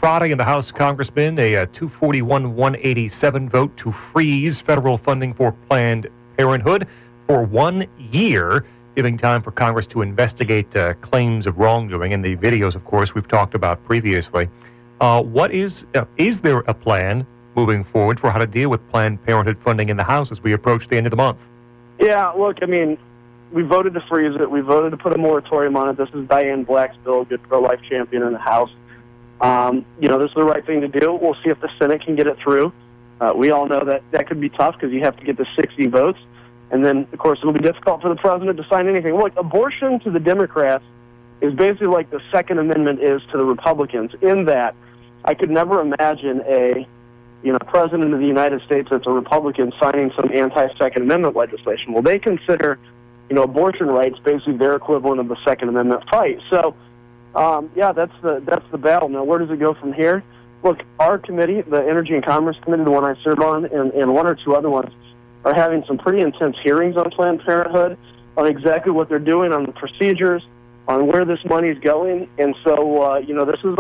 Friday in the House, Congressman, a 241-187 vote to freeze federal funding for Planned Parenthood for 1 year, giving time for Congress to investigate claims of wrongdoing. And the videos, of course, we've talked about previously. Is there a plan moving forward for how to deal with Planned Parenthood funding in the House as we approach the end of the month? Yeah, look, I mean, we voted to freeze it. We voted to put a moratorium on it. This is Diane Black's bill, good pro-life champion in the House. This is the right thing to do. We'll see if the Senate can get it through. We all know that could be tough because you have to get the 60 votes. And then, of course, it'll be difficult for the president to sign anything. Look, abortion to the Democrats is basically like the Second Amendment is to the Republicans, in that I could never imagine a president of the United States that's a Republican signing some anti-Second Amendment legislation. Well, they consider, abortion rights basically their equivalent of the Second Amendment fight. So, that's the battle. Now, where does it go from here? Look, our committee, the Energy and Commerce Committee, the one I serve on, and one or two other ones, are having some pretty intense hearings on Planned Parenthood, on exactly what they're doing, on the procedures, on where this money is going. And so, this is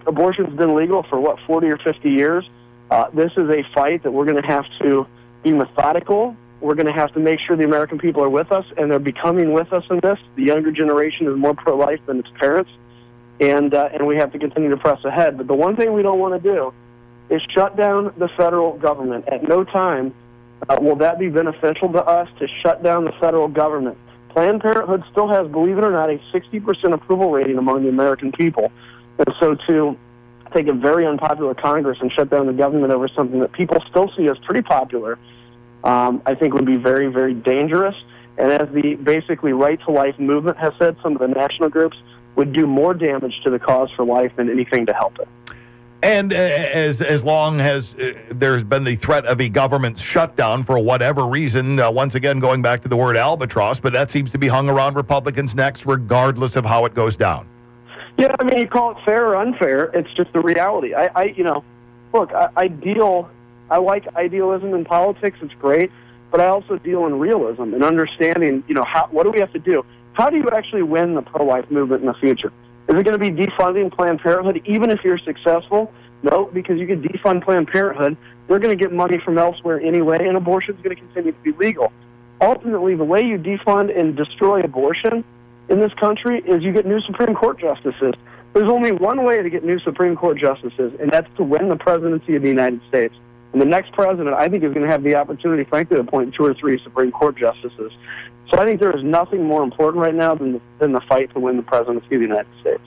abortion's been legal for 40 or 50 years. This is a fight that we're going to have to be methodical. We're going to have to make sure the American people are with us, and they're becoming with us in this. The younger generation is more pro-life than its parents, and we have to continue to press ahead. But the one thing we don't want to do is shut down the federal government. At no time will that be beneficial to us to shut down the federal government. Planned Parenthood still has, believe it or not, a 60% approval rating among the American people. And so to take a very unpopular Congress and shut down the government over something that people still see as pretty popular, I think would be very, very dangerous. And as the basically Right to Life movement has said, some of the national groups would do more damage to the cause for life than anything to help it. And as long as there's been the threat of a government shutdown for whatever reason, once again going back to the word albatross, but that seems to be hung around Republicans' necks regardless of how it goes down. Yeah, I mean, you call it fair or unfair, it's just the reality. I like idealism in politics, it's great, but I also deal in realism and understanding, what do we have to do? How do you actually win the pro-life movement in the future? Is it going to be defunding Planned Parenthood, even if you're successful? No, because you can defund Planned Parenthood. They're going to get money from elsewhere anyway, and abortion is going to continue to be legal. Ultimately, the way you defund and destroy abortion in this country is you get new Supreme Court justices. There's only one way to get new Supreme Court justices, and that's to win the presidency of the United States. And the next president, I think, is going to have the opportunity, frankly, to appoint 2 or 3 Supreme Court justices. So I think there is nothing more important right now than the fight to win the presidency of the United States.